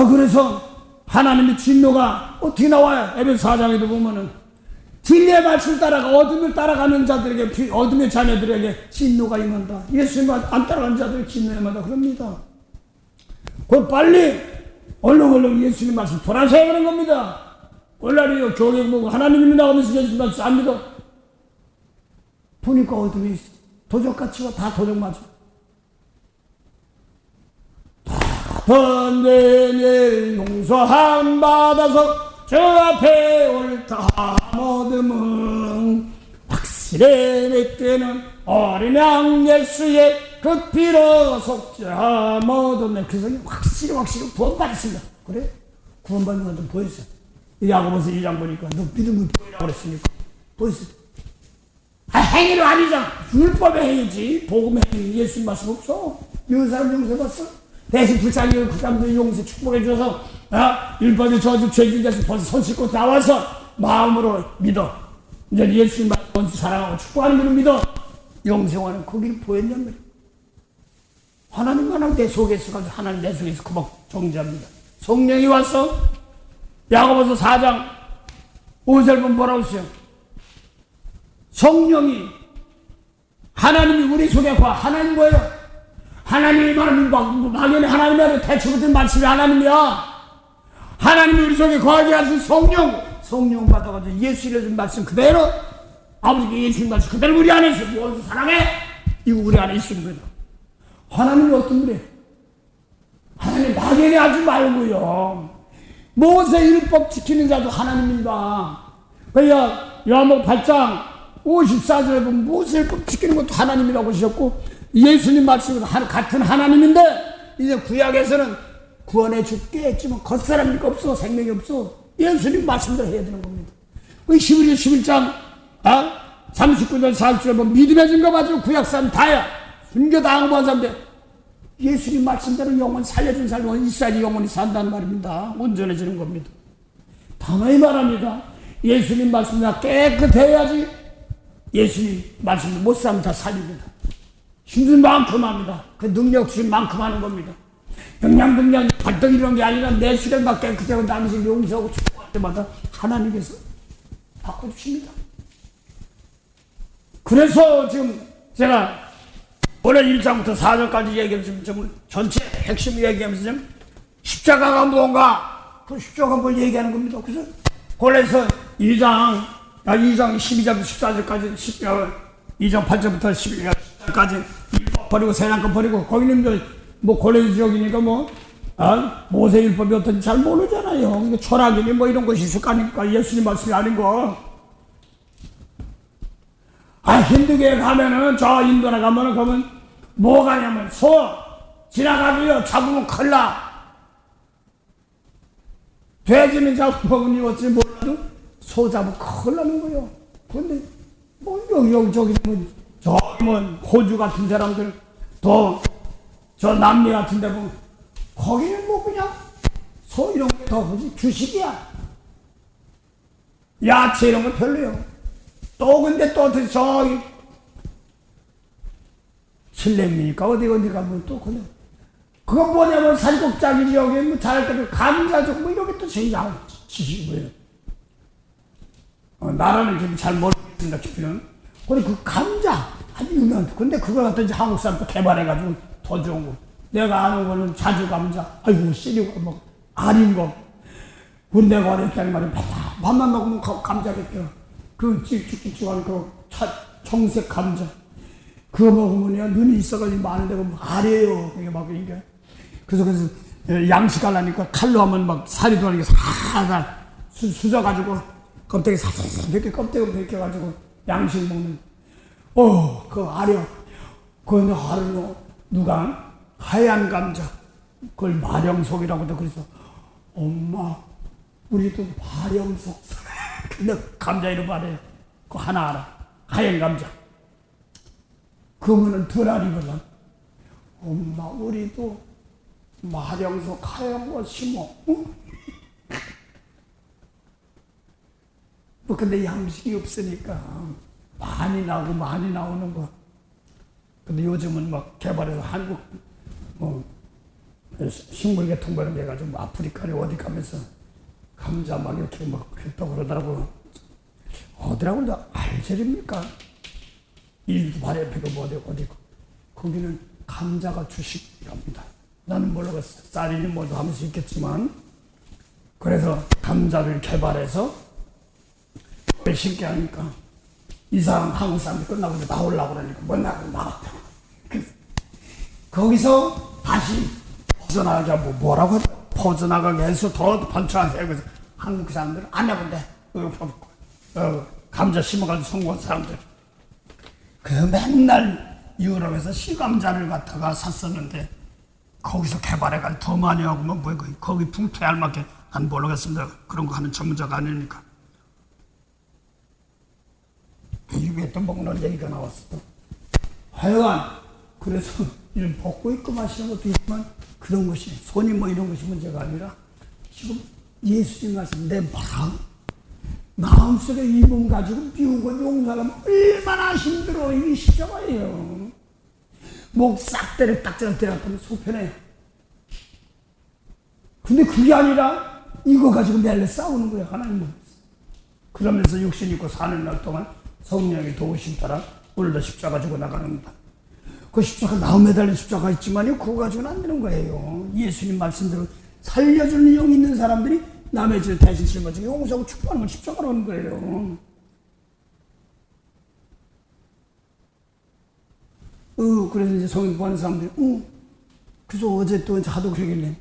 그래서 하나님의 진노가 어떻게 나와요? 에베소 4장에도 보면은 진리의 말씀 따라가 어둠을 따라가는 자들에게 어둠의 자녀들에게 진노가 임한다. 예수님 안 따라가는 자들에게 진노가 임한다. 그럽니다. 그 빨리 얼른 예수님 말씀 돌아서야 하는 겁니다. 얼라리요 교회 보고 하나님 믿는다고 하면서 예수님 말씀 안 믿어. 보니까 어둠이 있어. 도적같이 다 도적 맞아. 번뇌의 용서함 받아서 저 앞에 옳다 모듬은 확실히 내때는 어린 양 예수의 그 피로 속자 모듬은 그 성이 확실히 구원받았습니다. 그래? 구원받는 것도 보였어. 야고보서 2장 보니까 너 믿음을 보이라고 그랬으니까 보였어. 행위로 아니잖아. 율법의 행위지. 복음의 행위. 예수님 말씀 없어. 이런 사람 용서받았어. 대신 불쌍히 그 사람들 용서 축복해 줘서 율법의 저주 죄진 자식 벌써 손 씻고 나와서 마음으로 믿어. 이제 예수님 말씀 사랑하고 축복하는 분을 믿어. 영생하는 거기를 보였냔 말이야. 하나님만 하고 내 속에서 가지고 하나님 내 속에서 그막 정지합니다. 성령이 와서 야고보서 4장 5절 보면 뭐라고 했어요? 성령이 하나님이 우리 속에 과 하나님 뭐예요? 하나님이 막연히 하나님이 대충부터 말씀이 하나님이야. 하나님이 우리 속에 거하게 하신 성령 받아가지고 예수의 말씀 그대로 아버지께 예수의 말씀 그대로 우리 안에 있어. 무엇을 사랑해? 이거 우리 안에 있는 거다. 하나님이 어떤 분이에요? 하나님 막연히 하지 말고요. 모세 율법 지키는 자도 하나님입니다. 그러니까 요한복음 8장 54절에 보면 모세 율법 지키는 것도 하나님이라고 하셨고 예수님 말씀은 같은 하나님인데 이제 구약에서는 구원해 줄게 했지만 겉사람이니까 없어. 생명이 없어. 예수님 말씀대로 해야 되는 겁니다. 11장 39절 40절에 보면 믿음의 증거 가지고 구약사람 다야. 순교 당한 사람인데 예수님 말씀대로 영혼 살려준 사람은 있어야지 영혼이 산다는 말입니다. 온전해지는 겁니다. 단호히 말합니다. 예수님 말씀이 깨끗해야지 예수님 말씀을 못 살면 다 살립니다. 힘든 만큼 합니다. 그 능력 주신 만큼 하는 겁니다. 병량 발떡 이런 게 아니라 내 시간만 깨끗하고 남의 용서하고 축복할 때마다 하나님께서 바꿔주십니다. 그래서 지금 제가 오늘 1장부터 4절까지 얘기하면서 좀 전체 핵심 얘기하면서 좀 십자가가 뭔가 그 십자가가 뭘 얘기하는 겁니다. 그래서 골에서 2장 12절부터 14절까지 2장 8절부터 12절까지 버리고 세상권 버리고 거기는 뭐 골의 지역이니까 모세 율법이 어떤지 잘 모르잖아요. 철학이니 뭐 이런 것이 있을 거 아닙니까? 예수님 말씀이 아닌 거. 힌두교에 가면은 저 인도나 가면은 그러면 뭐가 냐면 소 지나가도요 잡으면 큰일 나. 돼지는 잡으면 어찌 몰라도 소 잡으면 큰일 나는 거예요. 근데 여기 호주 같은 사람들 또 저 남미 같은 데 보면 거기는 그냥 소 이런 게 더 주식이야. 야채 이런 거 별로요. 또 근데 또 저기 칠레입니까 어디 가면 또 그래. 그건 뭐냐면 살국장이지 여기 뭐 잘할 감자죽 뭐 이런 게 또 제일 지식이고요. 나라는 지금 잘 모르겠습니다 깊이는. 근데 그 감자 아주 유명한데 근데 그걸 갖다 이제 한국 사람 또 개발해가지고 더 좋은 거. 내가 아는 거는 자주 감자. 아이고 씨리고 뭐 알인 거. 군대가 어렸다는 말이 밥만 먹으면 감자겠죠. 그 쭉쭉쭉한 그 청색 감자 그거 먹으면요 눈이 있어가지고 많은데 보면 알이에요. 그게 막 이게 그래서 양식하려니까 칼로 하면 막 살이 돌아가니까 살살 수저가지고 껍데기 살살 이렇게 껍데기 벗겨가지고 양식 먹는 그 알이요. 그 알은 누가 하얀 감자 그걸 마령속이라고 도 그래서 엄마 우리도 마령속 근데 감자 이름 말해요. 그거 하나 알아. 하얀 감자. 그거는 두 알이거든. 엄마 우리도 마령속 하얀 거 심어. 응? 근데 양식이 없으니까 많이 나오는 거. 근데 요즘은 막 개발해서 한국 식물계통 그런 데 가지고 아프리카에 어디 가면서 감자 막 이렇게 막 했다고 그러더라고. 어디라고 알제리입니까? 일도 발에 피고 뭐 어디 거기는 감자가 주식이랍니다. 나는 모르겠어. 쌀이니 뭐도 하면서 있겠지만 그래서 감자를 개발해서 신게 하니까 이 사람 한국 사람이 끝나고 나오려고 그러니까 못 나갔다. 거기서 다시 퍼져나가게 뭐라고 하죠? 퍼져나가게 해서 더 번창하게 그래서 한국 사람들은 안 해본대. 감자 심어가지고 성공한 사람들. 그 맨날 유럽에서 시감자를 갖다가 샀었는데 거기서 개발해가지고 더 많이 하고 거기 풍토에 알맞게 난 모르겠습니다. 그런 거 하는 전문자가 아니니까. 입에 또 먹는 얘기가 나왔어. 하여간 그래서 이런 벗고 있고 마시는 것도 있지만 그런 것이 손이 뭐 이런 것이 문제가 아니라 지금 예수님 말씀 내 마음속에 이 몸 가지고 미우고 용서하면 얼마나 힘들어. 이게 십자가예요. 목 싹 딱 때렸더니 속편해. 근데 그게 아니라 이거 가지고 매일 싸우는 거야. 하나님은. 그러면서 육신 입고 사는 날 동안 성령의 도우심 따라 오늘도 십자가 지고 나가는다. 그 십자가 마음에 달린 십자가 있지만요, 그거 가지고는 안 되는 거예요. 예수님 말씀대로 살려주는 영이 있는 사람들이 남의 죄를 대신 짊어지고 용서하고 축복하는 건 십자가라는 거예요. 그래서 이제 성인 보는 사람들이, 그래서 어제 또 하도 그러길래,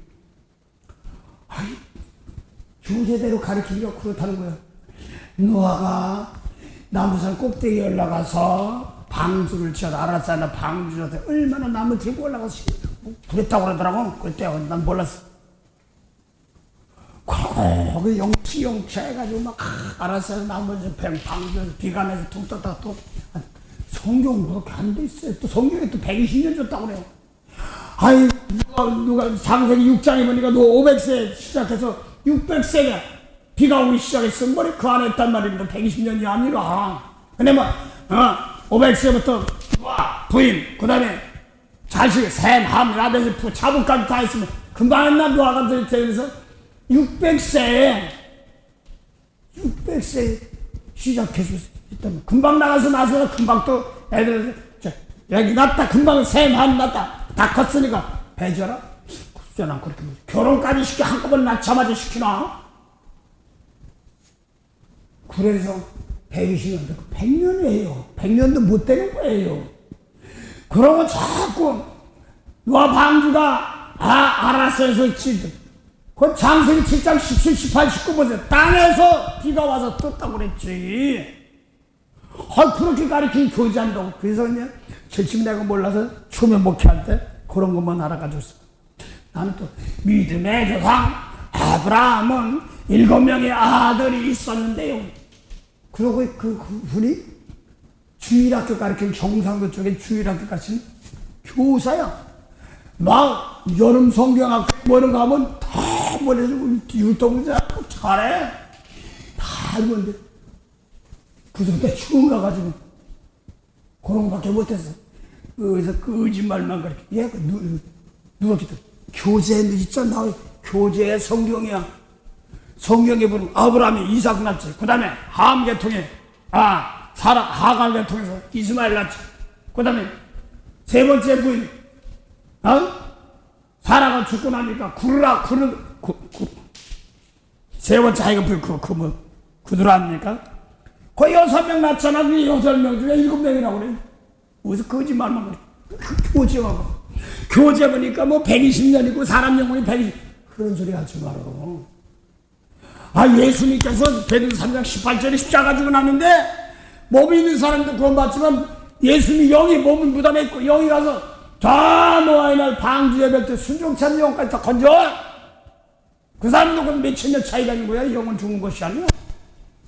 교제대로 가르치기가 그렇다는 거야. 노아가 나무산 꼭대기에 올라가서 방주를 지어서 아라사나 방주에서 얼마나 나무 들고 올라가서 그랬다고 그러더라고. 그때 난 몰랐어. 그 영치 해가지고 막 아라사나 나무에서 방주에서 비가 내서 툭 떴다가 또 성경 그렇게 안 돼 있어요. 또 성경에 또 120년 줬다고 그래요. 아이 누가 장세기 6장에 보니까 너 500세 시작해서 600세가 비가 오기 시작했어. 머리 그 안에 있단 말입니다. 120년이 아니라. 근데 뭐 500세부터 부인, 그 다음에 자식, 샘, 함, 라베스, 자부까지 다 있으면 금방 했나 노아가 되면서 600세에 시작해서 있다면 금방 나가서 금방 또 애들 여기 났다 금방 샘, 함 났다 다 컸으니까 배져라. 글쎄 난 그렇게 결혼까지 시켜 한꺼번에 낳자마자 시키나. 그래서 120년도 100년이에요. 100년도 못 되는 거예요. 그러고 자꾸 노아 방주가 아라사에서 그 장세기 7장 17, 18, 19 보세요. 땅에서 비가 와서 떴다고 그랬지. 그렇게 가르치는 교제한다고. 그래서 그냥 절침이 내가 몰라서 초면 목회할 때 그런 것만 알아가지고 나는 또 믿음의 조상 아브라함은 7명의 아들이 있었는데요. 그러고 그분이 주일학교 가르치는 경상도 쪽에 주일학교 가르치는 교사야. 막 여름 성경학교 뭐 이런 거 하면 다 보내주고 율동자 잘해. 다 알건데 그때 추운 가가지고 그런 거밖에 못했어. 그래서 거짓말만 그렇게 얘 누가 기도 교재에 있잖아. 교재의 성경이야. 성경에 보면 아브라함이 이삭 낳지. 그 다음에 함 계통에 사라 하갈 계통에서 이스마엘 낳지. 그 다음에 세 번째 부인 사라가 죽고 나니까 세 번째 아이가 부인 구두라 합니까? 그 6명 낳잖아. 그 6명 중에 7명이라고 그래. 어디서 거짓말만 그래. 교제하고 교제 보니까 뭐 120년이고 사람 영혼이 120 그런 소리 하지 말어. 예수님께서 베드로 3장 18절에 십자가 지고 났는데 몸이 있는 사람도 구원받지만 예수님이 영이 몸을 부담했고 영이 가서 다 노아의 날 방주 예배 때 순종치 않는 영까지 다 건져. 그 사람도 그 몇천 년 차이가 있는 거야. 영은 죽은 것이 아니야.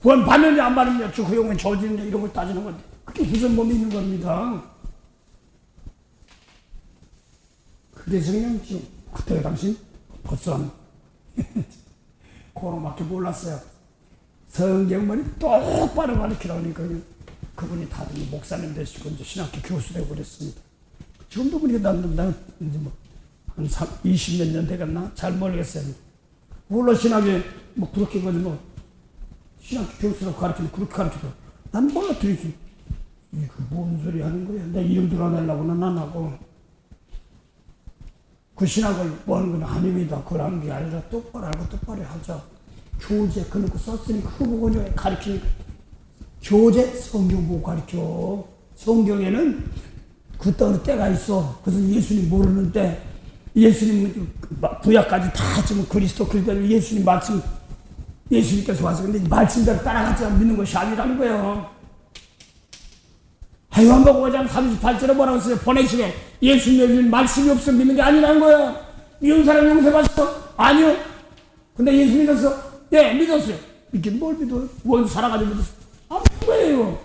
구원 받느냐 안 받느냐 그 영은 저지느냐 이런 걸 따지는 건데 그게 무슨 몸이 있는 겁니다. 그래서 그냥 지금 그때 당신 벌써 그거밖에 몰랐어요. 성경머리 똑바로 가르치라니까 그분이 다들 목사님 되시고 이제 신학교 교수 되고 그랬습니다. 지금도 보니까 나는 이제 한 20몇 년 되겠나? 잘 모르겠어요. 물론 신학에 그렇게 신학교 교수라고 가르치면 그렇게 가르치더라고. 난 몰랐더니 이거 뭔 소리 하는 거야? 내 이름 드러내려고는 안 하고 그 신학을 뭐 하는 건 아닙니다. 그런 게 아니라 똑바로 알고 똑바로 하자. 교재 그놓고 썼으니 그거 보고 가르치니까 교재 성경 보고 가르쳐. 성경에는 그 때가 있어. 그래서 예수님 모르는 때 예수님 구약까지 다 지금 그리스도 예수님 말씀 예수님께서 와서 근데 말씀대로 따라가지 않고 믿는 것이 아니라는 거예요. 요한복음 5장 38절에 뭐라고 했어요? 보내시게 예수님 말씀이 없으면 믿는 게 아니라는 거예요. 미운 사람 용서받았어? 아니요. 근데 예수 믿었어? 예, 믿었어요. 믿긴 뭘 믿어요? 원수 살아가지고 믿었어. 안 믿는 거예요.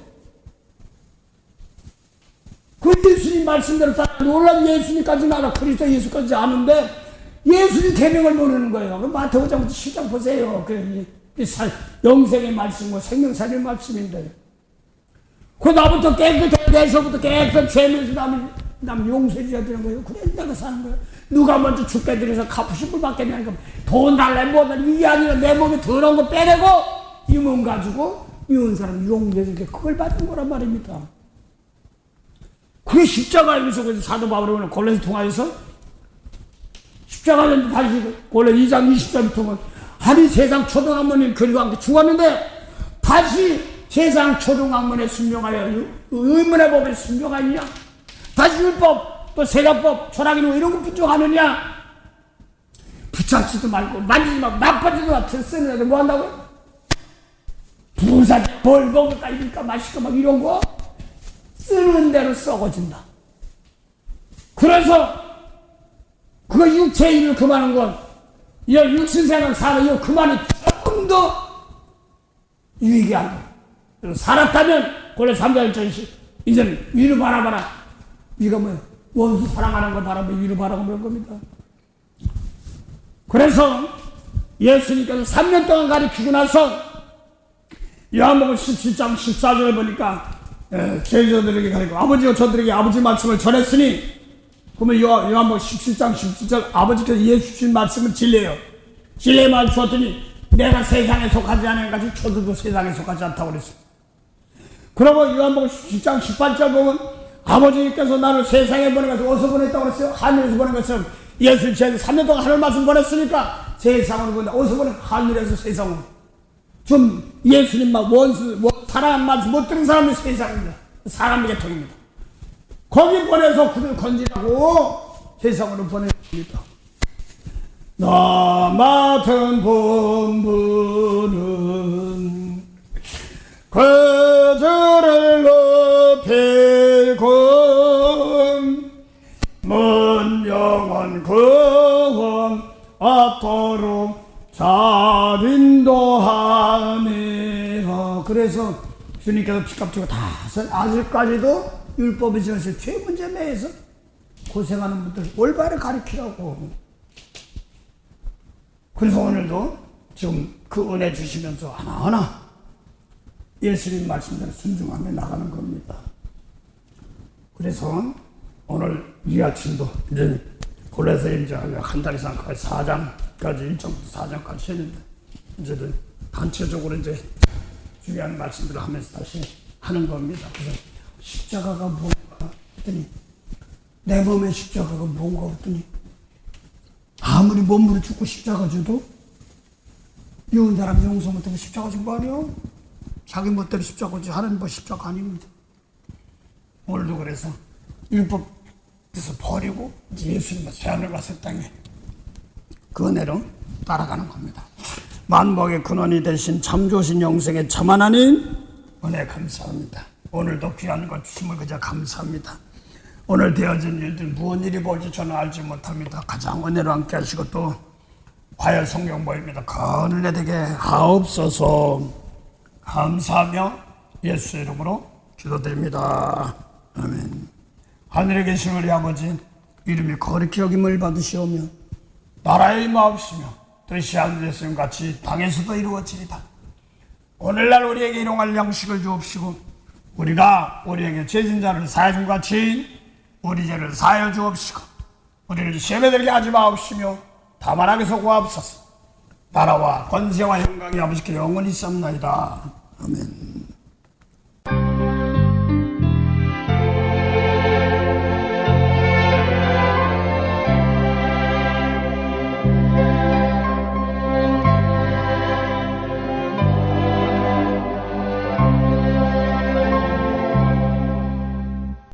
그 예수님 말씀대로 따라 놀란 예수님까지는 알아. 그리스도 예수까지 아는데 예수님 계명을 모르는 거예요. 그럼 마태복음 10장 보세요. 영생의 말씀과 생명살의 말씀인데. 그 나부터 깨끗해, 내서부터 깨끗한 죄면서 남 용서해줘야 되는 거예요. 그래 내가 사는 거예요. 누가 먼저 죽게 들여서 갚으신 분 받게 되니까 돈 달래 뭐 달래 이게 아니라 내 몸에 더러운 거 빼내고 이 몸 가지고 미운 사람 용서해줄게 그걸 받는 거란 말입니다. 그게 십자가에서 사도 바울은 골로새 통하여서 십자가는 다시 원래 2장 20절부터 보면 아니 세상 초등학문이 그리고 함께 죽었는데 다시 세상 초등학문에 순종하여 의문의 법에 순종하느냐 다시 율법 또 세자법 철학이고 이런 거 부정하느냐 붙잡지도 말고 만지지 말고 나빠지도 않고 쓰는 애들 뭐 한다고요? 부산 뭘 먹을까 입을까 마실까 막 이런 거 쓰는 대로 썩어진다. 그래서 그 육체의 일을 그만한 건 이 육신생활 사는 이 그만이 조금 더 유익이 안 돼. 살았다면 원래 3장 1절씩 이제는 위로 바라봐라. 이거 뭐예요? 원수 사랑하는 걸 바라보면 위로 바라보는 겁니다. 그래서 예수님께서 3년 동안 가르치고 나서 요한복음 17장 14절을 보니까 제자들에게 가르치고 아버지가 저들에게 아버지 말씀을 전했으니 그러면 요한복음 17장 17절 아버지께서 예수 주신 말씀은 진리예요. 진리의 말 주었더니 내가 세상에 속하지 않은 것이 저들도 세상에 속하지 않다고 그랬습니다. 그러고 요한복음 17장 18절 보면 아버지께서 나를 세상에 보내가지고 어디서 보냈다고 그랬어요? 하늘에서 보낸 것처럼 예수 제가 3년 동안 하늘 말씀 보냈으니까 세상으로 보낸다. 어디서 보내? 하늘에서 세상으로. 좀 예수님만 원수 사랑한 말씀 못 들은 사람이 세상입니다. 사람 계통입니다. 거기 보내서 그를 건지라고 세상으로 보냅니다. 나 맡은 본분은 그들을 높이고 먼 영원 구원 앞으로 잘 인도하며 그래서 주님께서 피값주고 다 아직까지도 율법에 지어서 죄 문제 내에서 고생하는 분들 올바르게 가르치라고. 그래서 오늘도 지금 그 은혜 주시면서 하나하나 예수님 말씀대로 순종하며 나가는 겁니다. 그래서 오늘 이 아침도 이제 골로새 이제 한 달 이상 4장까지 1장부터 4장까지 했는데 이제는 단체적으로 이제 중요한 말씀들을 하면서 다시 하는 겁니다. 그래서 십자가가 뭔가 했더니 내 몸의 십자가가 뭔가 했더니 아무리 몸으로 죽고 십자가 줘도 미운 사람 용서 못하고 십자가 준 거 아니에요? 자기 멋대로 십자가 줘 하는 뭐 십자가 아닙니다. 오늘도 그래서 율법에서 버리고 이제 예수님과 새하늘 가서 땅에 그 은혜로 따라가는 겁니다. 만복의 근원이 되신 참 좋으신 영생의 참 하나님 은혜 감사합니다. 오늘도 귀한 것 주심을 그저 감사합니다. 오늘 되어진 일들 무슨 일이 볼지 저는 알지 못합니다. 가장 은혜로 함께 하시고 또 화요 성경 모임입니다. 큰 은혜 되게 하옵소서. 감사하며 예수 이름으로 기도드립니다. 아멘. 하늘에 계신 우리 아버지 이름이 거룩히 여김을 받으시오며 나라의 임하옵시며 뜻이 하늘에서 같이 땅에서도 이루어지리다. 오늘날 우리에게 일용할 양식을 주옵시고 우리가 우리에게 죄진 자를 사하여 준 같이 우리 죄를 사하여 주옵시고 우리를 시험에 들게 하지 마옵시며 다만 악에서 구하옵소서. 나라와 권세와 영광이 아버지께 영원히 있사옵나이다. 아멘.